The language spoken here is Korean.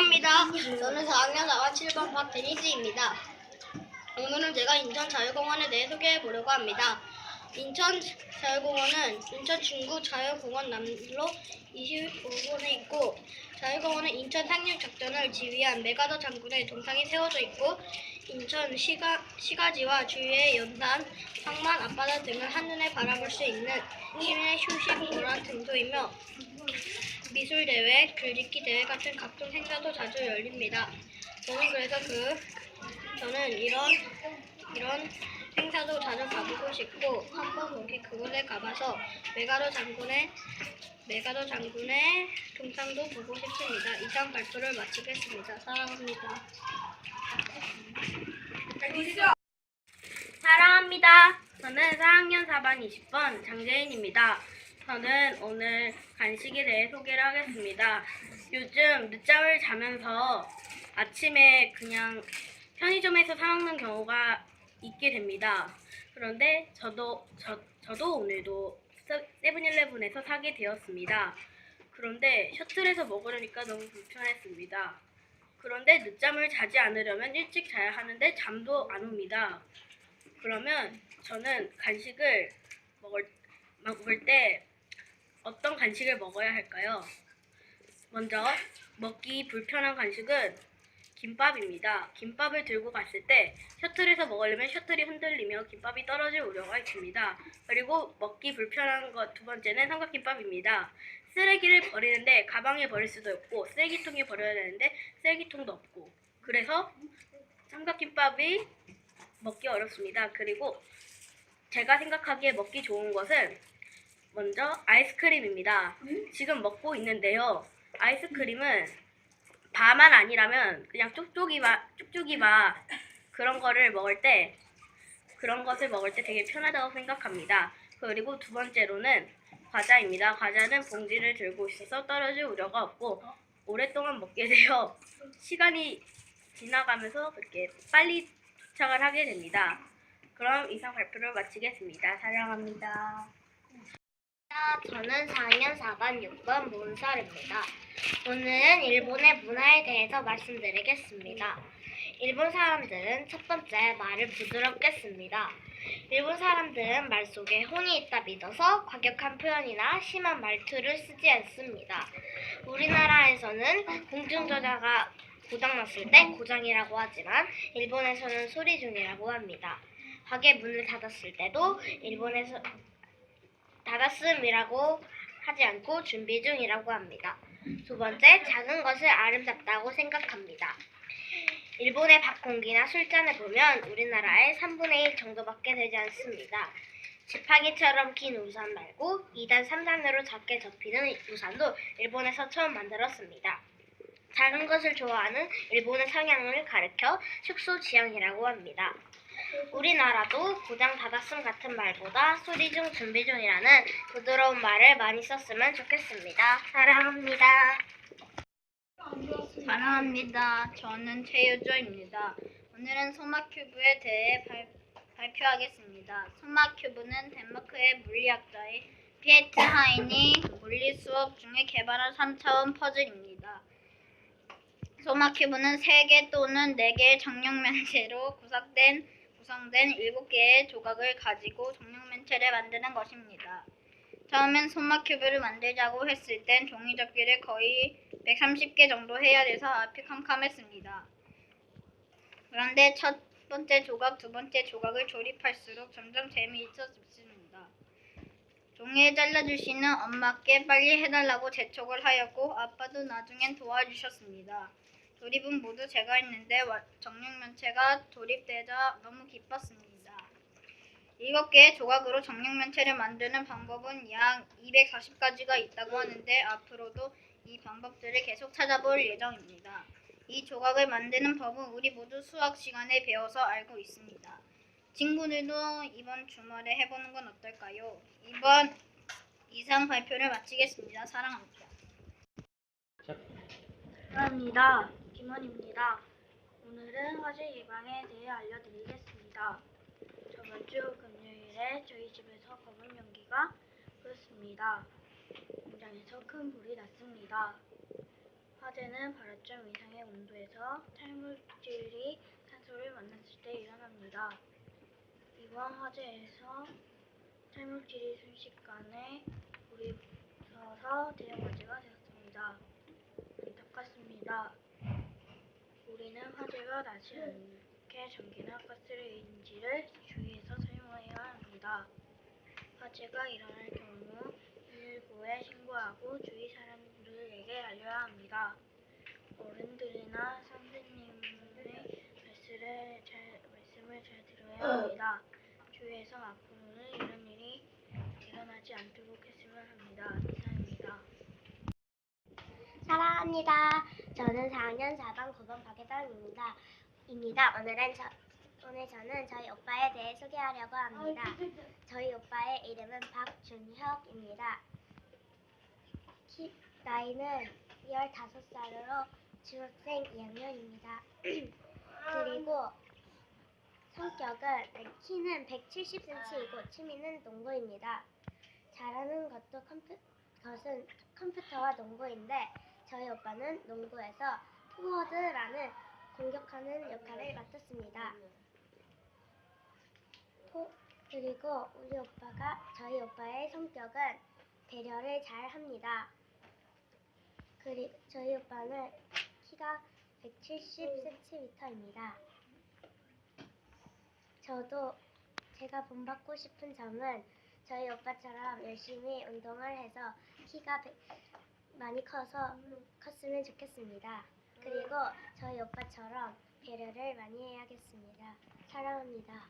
사랑합니다. 저는 4학년 4반 7번 박데니스입니다. 오늘은 제가 인천 자유공원에 대해 소개해 보려고 합니다. 인천 자유공원은 인천 중구 자유공원 남로 25분에 있고, 자유공원은 인천 상륙작전을 지휘한 메가더 장군의 동상이 세워져 있고, 인천 시가지와 주위의 연산, 황만, 앞바다 등을 한눈에 바라볼 수 있는 시민의 휴식 문화 장소이며, 미술대회, 글짓기 대회 같은 각종 행사도 자주 열립니다. 저는 이런 행사도 자주 가보고 싶고, 한번 거기 그곳에 가봐서 메가더 장군의 동상도 보고 싶습니다. 이상 발표를 마치겠습니다. 사랑합니다. 사랑합니다. 저는 4학년 4반 20번 장재인입니다. 저는 오늘 간식에 대해 소개를 하겠습니다. 요즘 늦잠을 자면서 아침에 그냥 편의점에서 사 먹는 경우가 있게 됩니다. 그런데 저도 오늘도 세븐일레븐에서 사게 되었습니다. 그런데 셔틀에서 먹으려니까 너무 불편했습니다. 그런데 늦잠을 자지 않으려면 일찍 자야 하는데 잠도 안 옵니다. 그러면 저는 간식을 먹을 때 어떤 간식을 먹어야 할까요? 먼저 먹기 불편한 간식은 김밥입니다. 김밥을 들고 갔을 때 셔틀에서 먹으려면 셔틀이 흔들리며 김밥이 떨어질 우려가 있습니다. 그리고 먹기 불편한 것 두 번째는 삼각김밥입니다. 쓰레기를 버리는데 가방에 버릴 수도 없고, 쓰레기통에 버려야 되는데 쓰레기통도 없고, 그래서 삼각김밥이 먹기 어렵습니다. 그리고 제가 생각하기에 먹기 좋은 것은 먼저 아이스크림입니다. 지금 먹고 있는데요. 아이스크림은 바만 아니라면 그냥 쭉쭉이바 그런 것을 먹을 때 되게 편하다고 생각합니다. 그리고 두 번째로는 과자입니다. 과자는 봉지를 들고 있어서 떨어질 우려가 없고, 오랫동안 먹게 되어 시간이 지나가면서 그렇게 빨리 도착을 하게 됩니다. 그럼 이상 발표를 마치겠습니다. 사랑합니다. 저는 4학년 4반 6번 문설입니다. 오늘은 일본의 문화에 대해서 말씀드리겠습니다. 일본 사람들은 첫 번째, 말을 부드럽게 씁니다. 일본 사람들은 말 속에 혼이 있다 믿어서 과격한 표현이나 심한 말투를 쓰지 않습니다. 우리나라에서는 공중전화가 고장났을 때 고장이라고 하지만 일본에서는 소리 중이라고 합니다. 가게 문을 닫았을 때도 일본에서 닫았음이라고 하지 않고 준비 중이라고 합니다. 두 번째, 작은 것을 아름답다고 생각합니다. 일본의 밥공기나 술잔을 보면 우리나라의 3분의 1 정도밖에 되지 않습니다. 지팡이처럼 긴 우산 말고 2단, 3단으로 작게 접히는 우산도 일본에서 처음 만들었습니다. 작은 것을 좋아하는 일본의 성향을 가리켜 숙소지향이라고 합니다. 우리나라도 고장 닫았음 같은 말보다 소리 중 준비 중이라는 부드러운 말을 많이 썼으면 좋겠습니다. 사랑합니다. 사랑합니다. 저는 최유조입니다. 오늘은 소마큐브에 대해 발표하겠습니다. 소마큐브는 덴마크의 물리학자의 피에트 하인이 물리 수업 중에 개발한 3차원 퍼즐입니다. 소마큐브는 3개 또는 4개의 정육면체로 구성된 7개의 조각을 가지고 정육면체를 만드는 것입니다. 처음엔 소마큐브를 만들자고 했을 땐 종이접기를 거의 130개 정도 해야 돼서 앞이 캄캄했습니다. 그런데 첫 번째 조각, 두 번째 조각을 조립할수록 점점 재미있어졌습니다. 종이를 잘라주시는 엄마께 빨리 해달라고 재촉을 하였고, 아빠도 나중엔 도와주셨습니다. 조립은 모두 제가 했는데 정육면체가 조립되자 너무 기뻤습니다. 7개의 조각으로 정육면체를 만드는 방법은 약 240가지가 있다고 하는데 앞으로도 이 방법들을 계속 찾아볼 예정입니다. 이 조각을 만드는 법은 우리 모두 수학 시간에 배워서 알고 있습니다. 친구들도 이번 주말에 해보는 건 어떨까요? 이상 발표를 마치겠습니다. 사랑합니다. 사랑합니다. 김원입니다. 오늘은 화재 예방에 대해 알려드리겠습니다. 저번 주 금요일에 저희 집에서 검은 연기가 보였습니다. 공장에서 큰 불이 났습니다. 화재는 발화점 이상의 온도에서 탈물질이 산소를 만났을 때 일어납니다. 이번 화재에서 탈물질이 순식간에 불이 붙어서 대형 화재가 되었습니다. 안타깝습니다. 우리는 화재가 나지 않게 전기나 가스레인지를 주의해서 사용해야 합니다. 화재가 일어날 경우 119에 신고하고 주위 사람들에게 알려야 합니다. 어른들이나 선생님의 말씀을 잘 들어야 합니다. 주위에서 앞으로는 이런 일이 일어나지 않도록 했으면 합니다. 이상입니다. 사랑합니다. 저는 4학년 4반 9번 박혜정입니다. 오늘 저는 저희 오빠에 대해 소개하려고 합니다. 저희 오빠의 이름은 박준혁입니다. 나이는 15살로 중학생 2학년입니다. 그리고 키는 170cm이고 취미는 농구입니다. 잘하는 것은 컴퓨터와 농구인데 저희 오빠는 농구에서 포워드라는 공격하는 역할을 맡았습니다. 그리고 저희 오빠의 성격은 배려를 잘 합니다. 저희 오빠는 키가 170cm입니다. 제가 본받고 싶은 점은 저희 오빠처럼 열심히 운동을 해서 키가 많이 컸으면 좋겠습니다. 그리고 저희 오빠처럼 배려를 많이 해야겠습니다. 사랑합니다.